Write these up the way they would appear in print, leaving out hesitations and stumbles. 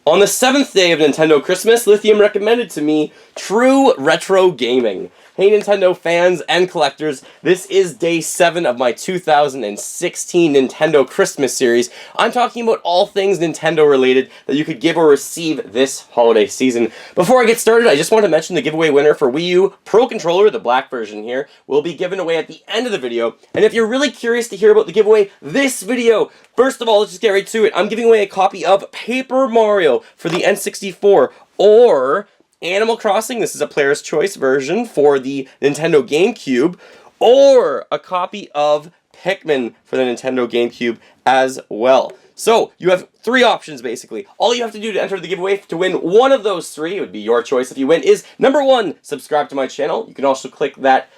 On the 7th day of Nintendo Christmas, Lithium recommended to me True Retro Gaming. Hey Nintendo fans and collectors, this is day 7 of my 2016 Nintendo Christmas series. I'm talking about all things Nintendo related that you could give or receive this holiday season. Before I get started, I just want to mention the giveaway winner for Wii U Pro Controller, the black version here, will be given away at the end of the video. And if you're really curious to hear about the giveaway this video, first of all, let's just get right to it. I'm giving away a copy of Paper Mario for the N64 or Animal Crossing, this is a player's choice version for the Nintendo GameCube, or a copy of Pikmin for the Nintendo GameCube as well. So, you have 3 options basically. All you have to do to enter the giveaway to win one of those 3, it would be your choice if you win, is number 1, subscribe to my channel. You can also click that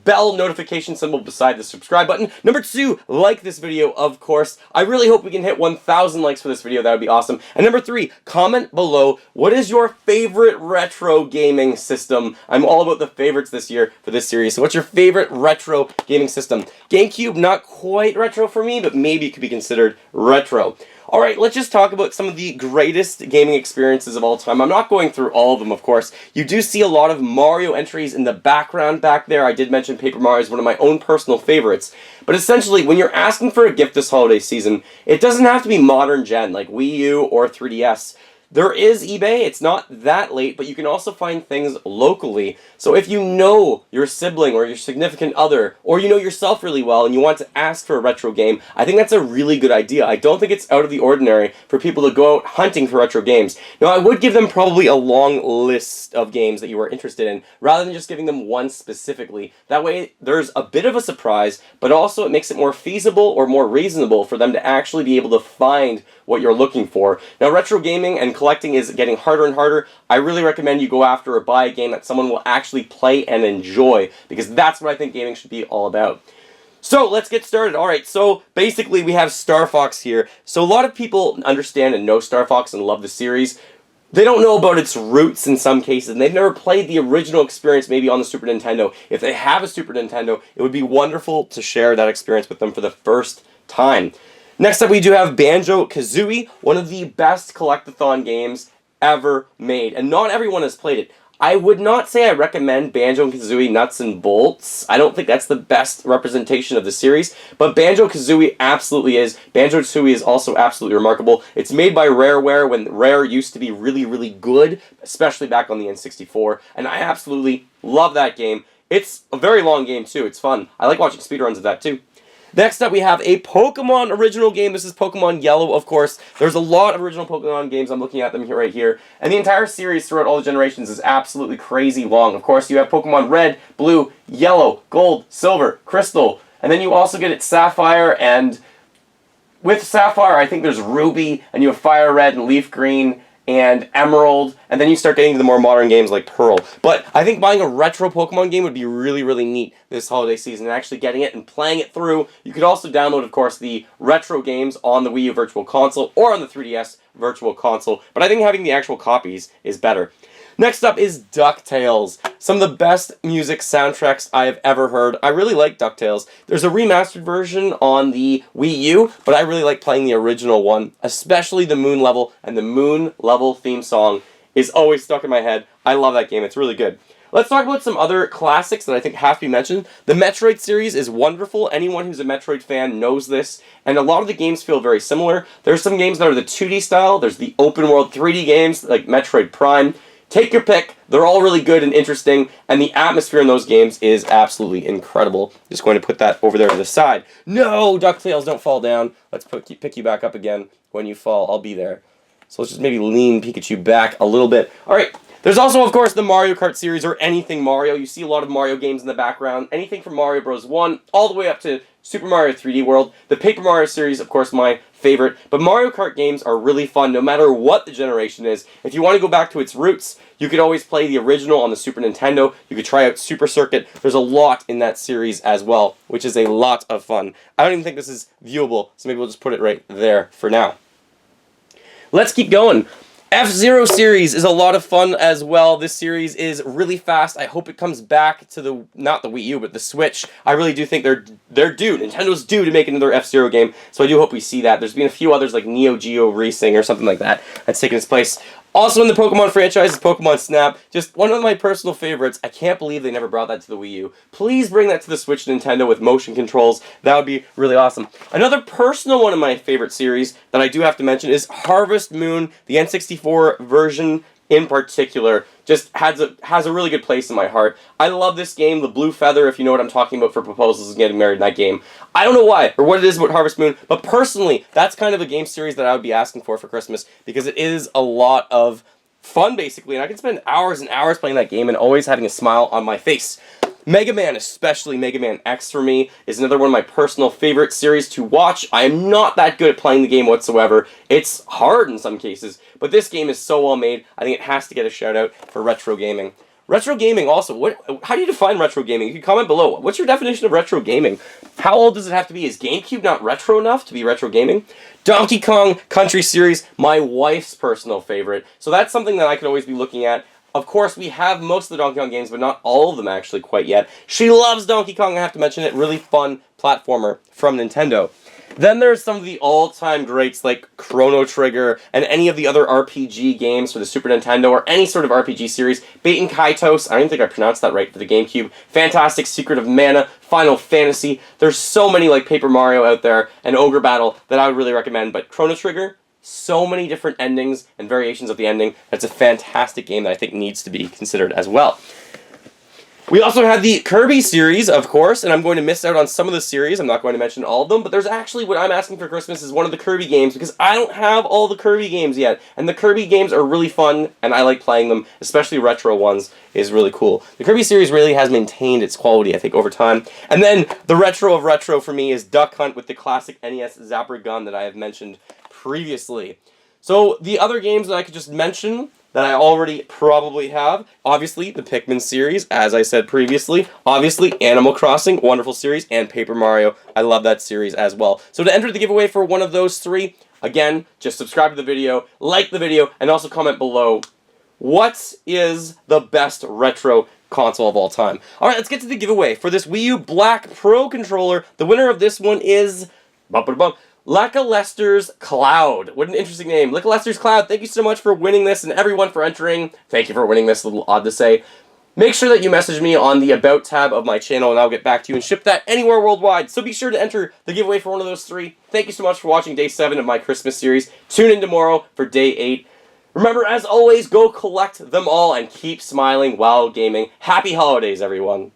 bell notification symbol beside the subscribe button. Number 2, like this video, of course. I really hope we can hit 1,000 likes for this video. That would be awesome. And number 3, comment below, what is your favorite retro gaming system? I'm all about the favorites this year for this series. So what's your favorite retro gaming system? GameCube, not quite retro for me, but maybe it could be considered retro. Alright, let's just talk about some of the greatest gaming experiences of all time. I'm not going through all of them, of course. You do see a lot of Mario entries in the background back there. I did mention Paper Mario is one of my own personal favorites. But essentially, when you're asking for a gift this holiday season, it doesn't have to be modern gen, like Wii U or 3DS. There is eBay, it's not that late, but you can also find things locally. So if you know your sibling or your significant other, or you know yourself really well and you want to ask for a retro game, I think that's a really good idea. I don't think it's out of the ordinary for people to go out hunting for retro games. Now, I would give them probably a long list of games that you are interested in, rather than just giving them one specifically. That way, there's a bit of a surprise, but also it makes it more feasible or more reasonable for them to actually be able to find what you're looking for. Now, retro gaming and collecting is getting harder and harder. I really recommend you go after or buy a game that someone will actually play and enjoy, because that's what I think gaming should be all about. So, let's get started. Alright, so basically we have Star Fox here. So a lot of people understand and know Star Fox and love the series. They don't know about its roots in some cases, and they've never played the original experience maybe on the Super Nintendo. If they have a Super Nintendo, it would be wonderful to share that experience with them for the first time. Next up, we do have Banjo-Kazooie, one of the best collectathon games ever made, and not everyone has played it. I would not say I recommend Banjo-Kazooie Nuts and Bolts. I don't think that's the best representation of the series, but Banjo-Kazooie absolutely is. Banjo-Kazooie is also absolutely remarkable. It's made by Rareware when Rare used to be really, really good, especially back on the N64, and I absolutely love that game. It's a very long game, too. It's fun. I like watching speedruns of that, too. Next up, we have a Pokemon original game. This is Pokemon Yellow, of course. There's a lot of original Pokemon games. I'm looking at them here, right here. And the entire series throughout all the generations is absolutely crazy long. Of course, you have Pokemon Red, Blue, Yellow, Gold, Silver, Crystal. And then you also get it Sapphire, and with Sapphire, I think there's Ruby, and you have Fire Red and Leaf Green, and Emerald, and then you start getting to the more modern games like Pearl. But I think buying a retro Pokemon game would be really, really neat this holiday season, and actually getting it and playing it through. You could also download, of course, the retro games on the Wii U Virtual Console or on the 3DS Virtual Console, but I think having the actual copies is better. Next up is DuckTales. Some of the best music soundtracks I have ever heard. I really like DuckTales. There's a remastered version on the Wii U, but I really like playing the original one, especially the Moon Level, and the Moon Level theme song is always stuck in my head. I love that game. It's really good. Let's talk about some other classics that I think have to be mentioned. The Metroid series is wonderful. Anyone who's a Metroid fan knows this, and a lot of the games feel very similar. There's some games that are the 2D style. There's the open world 3D games like Metroid Prime. Take your pick. They're all really good and interesting, and the atmosphere in those games is absolutely incredible. Just going to put that over there to the side. No, DuckTales, don't fall down. Let's pick you back up again. When you fall, I'll be there. So let's just maybe lean Pikachu back a little bit. Alright, there's also, of course, the Mario Kart series, or anything Mario. You see a lot of Mario games in the background. Anything from Mario Bros. 1 all the way up to Super Mario 3D World. The Paper Mario series, of course, my favorite. But Mario Kart games are really fun no matter what the generation is. If you want to go back to its roots, you could always play the original on the Super Nintendo. You could try out Super Circuit. There's a lot in that series as well, which is a lot of fun. I don't even think this is viewable, so maybe we'll just put it right there for now. Let's keep going. F-Zero series is a lot of fun as well. This series is really fast. I hope it comes back to not the Wii U, but the Switch. I really do think they're due. Nintendo's due to make another F-Zero game, so I do hope we see that. There's been a few others like Neo Geo Racing or something like that that's taken its place. Also in the Pokemon franchise is Pokemon Snap. Just one of my personal favorites. I can't believe they never brought that to the Wii U. Please bring that to the Switch Nintendo with motion controls. That would be really awesome. Another personal one of my favorite series that I do have to mention is Harvest Moon. The N64 version in particular just has a really good place in my heart. I love this game. The Blue Feather, if you know what I'm talking about for proposals and getting married in that game. I don't know why or what it is about Harvest Moon, but personally, that's kind of a game series that I would be asking for Christmas because it is a lot of fun, basically, and I can spend hours and hours playing that game and always having a smile on my face. Mega Man, especially Mega Man X for me, is another one of my personal favorite series to watch. I am not that good at playing the game whatsoever. It's hard in some cases, but this game is so well made, I think it has to get a shout out for retro gaming. Retro gaming also, how do you define retro gaming? You can comment below. What's your definition of retro gaming? How old does it have to be? Is GameCube not retro enough to be retro gaming? Donkey Kong Country series, my wife's personal favorite. So that's something that I could always be looking at. Of course, we have most of the Donkey Kong games, but not all of them actually quite yet. She loves Donkey Kong, I have to mention it. Really fun platformer from Nintendo. Then there's some of the all-time greats like Chrono Trigger and any of the other RPG games for the Super Nintendo or any sort of RPG series. Baten Kaitos, I don't even think I pronounced that right for the GameCube. Fantastic Secret of Mana, Final Fantasy. There's so many like Paper Mario out there and Ogre Battle that I would really recommend, but Chrono Trigger, so many different endings and variations of the ending. That's a fantastic game that I think needs to be considered as well. We also have the Kirby series, of course, and I'm going to miss out on some of the series. I'm not going to mention all of them, but there's actually what I'm asking for Christmas is one of the Kirby games because I don't have all the Kirby games yet. And the Kirby games are really fun, and I like playing them, especially retro ones is really cool. The Kirby series really has maintained its quality, I think, over time. And then the retro of retro for me is Duck Hunt with the classic NES Zapper gun that I have mentioned previously. So the other games that I could just mention that I already probably have, obviously the Pikmin series, as I said previously, obviously Animal Crossing, wonderful series, and Paper Mario, I love that series as well. So to enter the giveaway for one of those three, again, just subscribe to the video, like the video, and also comment below, what is the best retro console of all time? Alright, let's get to the giveaway for this Wii U Black Pro controller. The winner of this one is Lacalester's Cloud. What an interesting name. Lacalester's Cloud, thank you so much for winning this and everyone for entering. Thank you for winning this, a little odd to say. Make sure that you message me on the About tab of my channel and I'll get back to you and ship that anywhere worldwide. So be sure to enter the giveaway for one of those three. Thank you so much for watching Day 7 of my Christmas series. Tune in tomorrow for Day 8. Remember, as always, go collect them all and keep smiling while gaming. Happy holidays, everyone.